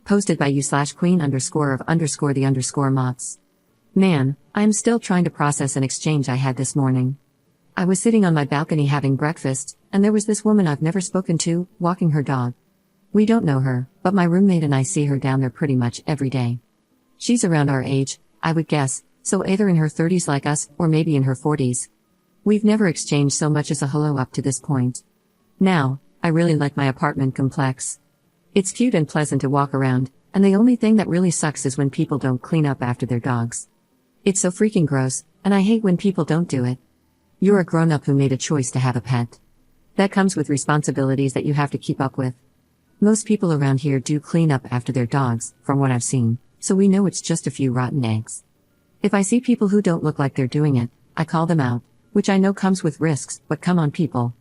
Posted by you/queen_of_the_moths. Man, I am still trying to process an exchange I had this morning. I was sitting on my balcony having breakfast, and there was this woman I've never spoken to, walking her dog. We don't know her, but my roommate and I see her down there pretty much every day. She's around our age, I would guess, so either in her 30s like us, or maybe in her 40s. We've never exchanged so much as a hello up to this point. Now, I really like my apartment complex. It's cute and pleasant to walk around, and the only thing that really sucks is when people don't clean up after their dogs. It's so freaking gross, and I hate when people don't do it. You're a grown-up who made a choice to have a pet. That comes with responsibilities that you have to keep up with. Most people around here do clean up after their dogs, from what I've seen, so we know it's just a few rotten eggs. If I see people who don't look like they're doing it, I call them out, which I know comes with risks, but come on people.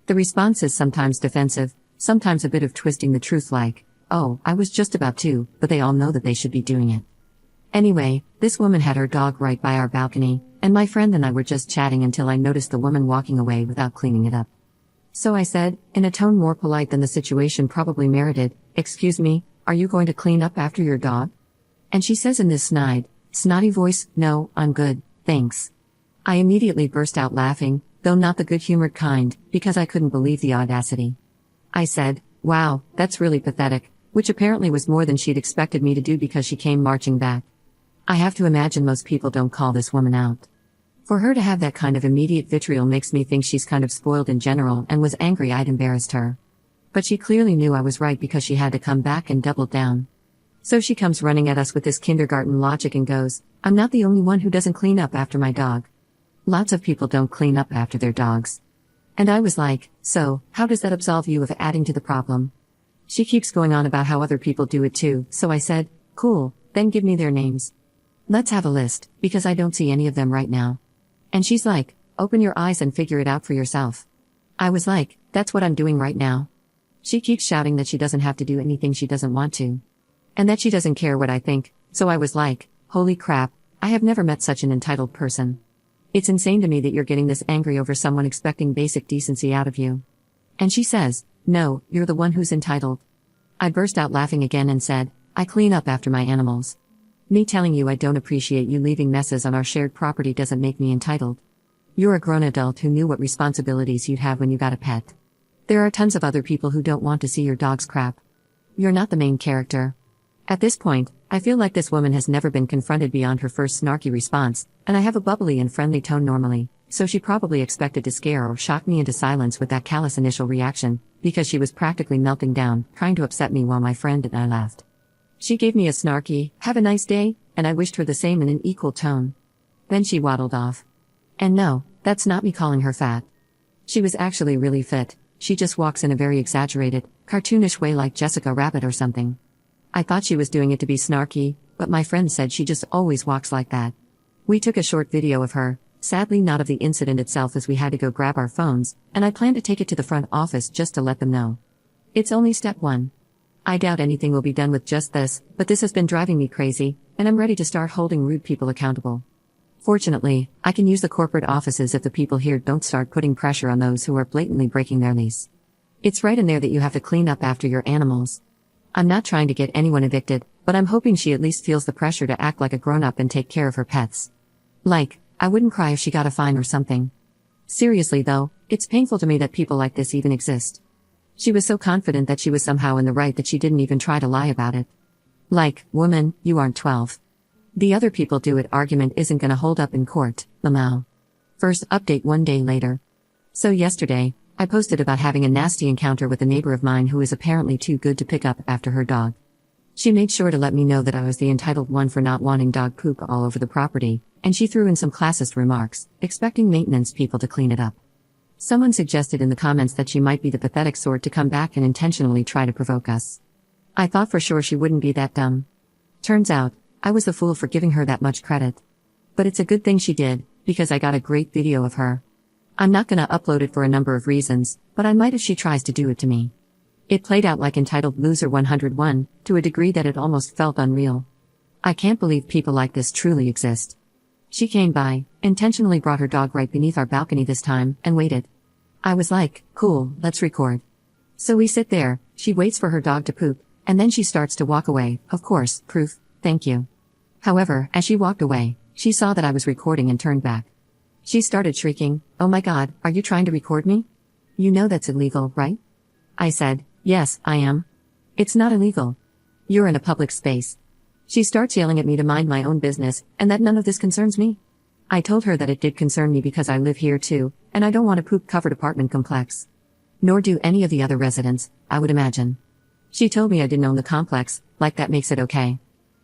The response is sometimes defensive, sometimes a bit of twisting the truth like, oh, I was just about to, but they all know that they should be doing it. Anyway, this woman had her dog right by our balcony, and my friend and I were just chatting until I noticed the woman walking away without cleaning it up. So I said, in a tone more polite than the situation probably merited, "Excuse me, are you going to clean up after your dog?" And she says in this snotty voice, "No, I'm good, thanks." I immediately burst out laughing, though not the good-humored kind, because I couldn't believe the audacity. I said, "Wow, that's really pathetic," which apparently was more than she'd expected me to do because she came marching back. I have to imagine most people don't call this woman out. For her to have that kind of immediate vitriol makes me think she's kind of spoiled in general and was angry I'd embarrassed her. But she clearly knew I was right because she had to come back and doubled down. So she comes running at us with this kindergarten logic and goes, "I'm not the only one who doesn't clean up after my dog. Lots of people don't clean up after their dogs." And I was like, so, how does that absolve you of adding to the problem? She keeps going on about how other people do it too, so I said, "Cool, then give me their names. Let's have a list, because I don't see any of them right now." And she's like, "Open your eyes and figure it out for yourself." I was like, "That's what I'm doing right now." She keeps shouting that she doesn't have to do anything she doesn't want to. And that she doesn't care what I think, so I was like, holy crap, I have never met such an entitled person. It's insane to me that you're getting this angry over someone expecting basic decency out of you. And she says, "No, you're the one who's entitled." I burst out laughing again and said, "I clean up after my animals. Me telling you I don't appreciate you leaving messes on our shared property doesn't make me entitled. You're a grown adult who knew what responsibilities you'd have when you got a pet. There are tons of other people who don't want to see your dog's crap. You're not the main character." At this point, I feel like this woman has never been confronted beyond her first snarky response, and I have a bubbly and friendly tone normally, so she probably expected to scare or shock me into silence with that callous initial reaction, because she was practically melting down, trying to upset me while my friend and I laughed. She gave me a snarky, "Have a nice day," and I wished her the same in an equal tone. Then she waddled off. And no, that's not me calling her fat. She was actually really fit, she just walks in a very exaggerated, cartoonish way like Jessica Rabbit or something. I thought she was doing it to be snarky, but my friend said she just always walks like that. We took a short video of her, sadly not of the incident itself as we had to go grab our phones, and I plan to take it to the front office just to let them know. It's only step one. I doubt anything will be done with just this, but this has been driving me crazy, and I'm ready to start holding rude people accountable. Fortunately, I can use the corporate offices if the people here don't start putting pressure on those who are blatantly breaking their lease. It's right in there that you have to clean up after your animals. I'm not trying to get anyone evicted, but I'm hoping she at least feels the pressure to act like a grown-up and take care of her pets. Like, I wouldn't cry if she got a fine or something. Seriously though, it's painful to me that people like this even exist. She was so confident that she was somehow in the right that she didn't even try to lie about it. Like, woman, you aren't 12. The other people do it argument isn't gonna hold up in court, Lamau. First update one day later. So yesterday, I posted about having a nasty encounter with a neighbor of mine who is apparently too good to pick up after her dog. She made sure to let me know that I was the entitled one for not wanting dog poop all over the property, and she threw in some classist remarks, expecting maintenance people to clean it up. Someone suggested in the comments that she might be the pathetic sort to come back and intentionally try to provoke us. I thought for sure she wouldn't be that dumb. Turns out, I was the fool for giving her that much credit. But it's a good thing she did, because I got a great video of her. I'm not gonna upload it for a number of reasons, but I might if she tries to do it to me. It played out like entitled Loser 101, to a degree that it almost felt unreal. I can't believe people like this truly exist. She came by, intentionally brought her dog right beneath our balcony this time, and waited. I was like, cool, let's record. So we sit there, she waits for her dog to poop, And then she starts to walk away. Of course, proof, thank you. However, as she walked away, she saw that I was recording and turned back. She started shrieking, "Oh my God, are you trying to record me? You know that's illegal, right?" I said, "Yes, I am. It's not illegal. You're in a public space." She starts yelling at me to mind my own business, and that none of this concerns me. I told her that it did concern me because I live here too, and I don't want a poop-covered apartment complex. Nor do any of the other residents, I would imagine. She told me I didn't own the complex, like that makes it okay.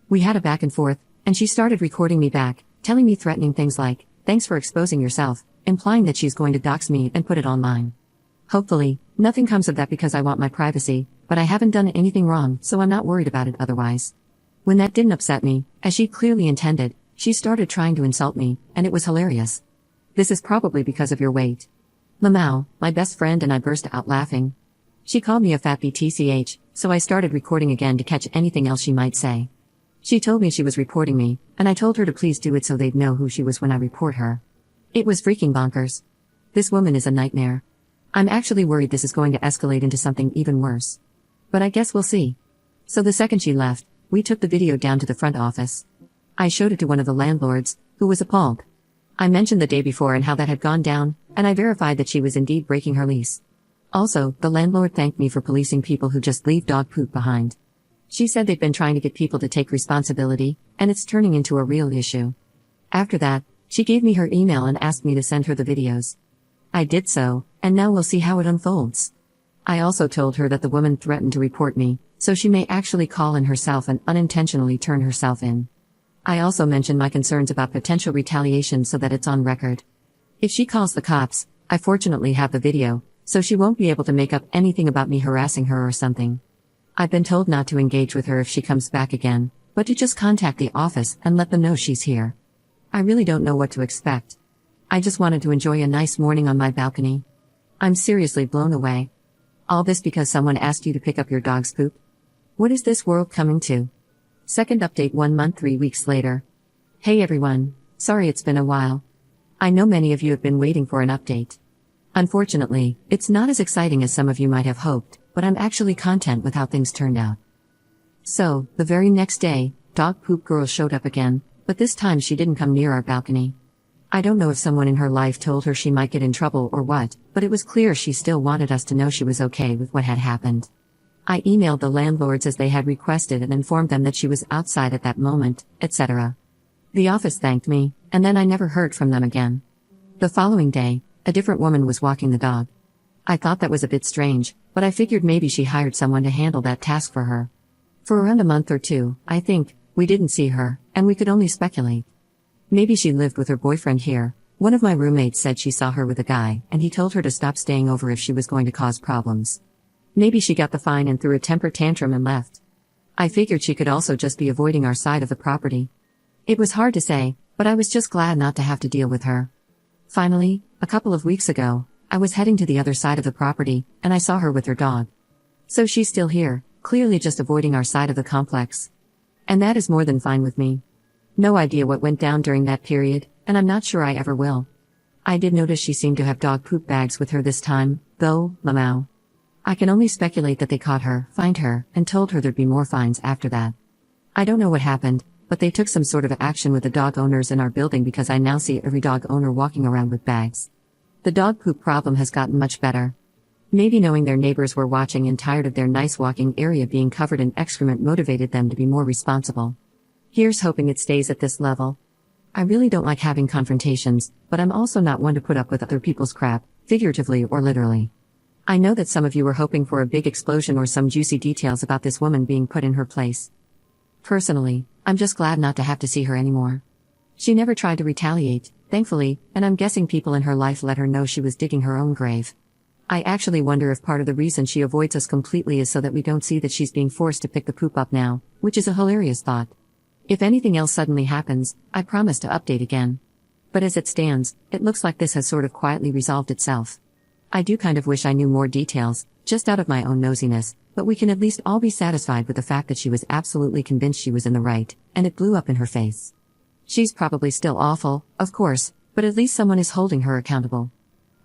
We had a back and forth, and she started recording me back, telling me threatening things like, "Thanks for exposing yourself," implying that she's going to dox me and put it online. Hopefully, nothing comes of that because I want my privacy, but I haven't done anything wrong, so I'm not worried about it otherwise. When that didn't upset me, as she clearly intended, she started trying to insult me, and it was hilarious. "This is probably because of your weight." Lamau, my best friend, and I burst out laughing. She called me a fat BTCH, so I started recording again to catch anything else she might say. She told me she was reporting me, and I told her to please do it so they'd know who she was when I report her. It was freaking bonkers. This woman is a nightmare. I'm actually worried this is going to escalate into something even worse. But I guess we'll see. So the second she left, we took the video down to the front office. I showed it to one of the landlords, who was appalled. I mentioned the day before and how that had gone down, and I verified that she was indeed breaking her lease. Also, the landlord thanked me for policing people who just leave dog poop behind. She said they've been trying to get people to take responsibility, and it's turning into a real issue. After that, she gave me her email and asked me to send her the videos. I did so, and now we'll see how it unfolds. I also told her that the woman threatened to report me, so she may actually call in herself and unintentionally turn herself in. I also mentioned my concerns about potential retaliation so that it's on record. If she calls the cops, I fortunately have the video, so she won't be able to make up anything about me harassing her or something. I've been told not to engage with her if she comes back again, but to just contact the office and let them know she's here. I really don't know what to expect. I just wanted to enjoy a nice morning on my balcony. I'm seriously blown away. All this because someone asked you to pick up your dog's poop? What is this world coming to? Second update 1 month 3 weeks later. Hey everyone, sorry it's been a while. I know many of you have been waiting for an update. Unfortunately, it's not as exciting as some of you might have hoped, but I'm actually content with how things turned out. So, the very next day, Dog Poop Girl showed up again, but this time she didn't come near our balcony. I don't know if someone in her life told her she might get in trouble or what, but it was clear she still wanted us to know she was okay with what had happened. I emailed the landlords as they had requested and informed them that she was outside at that moment, etc. The office thanked me, and then I never heard from them again. The following day, a different woman was walking the dog. I thought that was a bit strange, but I figured maybe she hired someone to handle that task for her. For around a month or two, I think, we didn't see her, and we could only speculate. Maybe she lived with her boyfriend here. One of my roommates said she saw her with a guy, and he told her to stop staying over if she was going to cause problems. Maybe she got the fine and threw a temper tantrum and left. I figured she could also just be avoiding our side of the property. It was hard to say, but I was just glad not to have to deal with her. Finally, a couple of weeks ago, I was heading to the other side of the property, and I saw her with her dog. So she's still here, clearly just avoiding our side of the complex. And that is more than fine with me. No idea what went down during that period, and I'm not sure I ever will. I did notice she seemed to have dog poop bags with her this time, though, Lamau. I can only speculate that they caught her, fined her, and told her there'd be more fines after that. I don't know what happened, but they took some sort of action with the dog owners in our building because I now see every dog owner walking around with bags. The dog poop problem has gotten much better. Maybe knowing their neighbors were watching and tired of their nice walking area being covered in excrement motivated them to be more responsible. Here's hoping it stays at this level. I really don't like having confrontations, but I'm also not one to put up with other people's crap, figuratively or literally. I know that some of you were hoping for a big explosion or some juicy details about this woman being put in her place. Personally, I'm just glad not to have to see her anymore. She never tried to retaliate, thankfully, and I'm guessing people in her life let her know she was digging her own grave. I actually wonder if part of the reason she avoids us completely is so that we don't see that she's being forced to pick the poop up now, which is a hilarious thought. If anything else suddenly happens, I promise to update again. But as it stands, it looks like this has sort of quietly resolved itself. I do kind of wish I knew more details, just out of my own nosiness, but we can at least all be satisfied with the fact that she was absolutely convinced she was in the right, and it blew up in her face. She's probably still awful, of course, but at least someone is holding her accountable.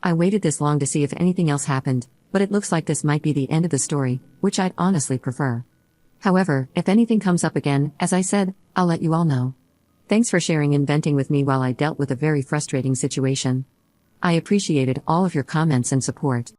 I waited this long to see if anything else happened, but it looks like this might be the end of the story, which I'd honestly prefer. However, if anything comes up again, as I said, I'll let you all know. Thanks for sharing and venting with me while I dealt with a very frustrating situation. I appreciated all of your comments and support.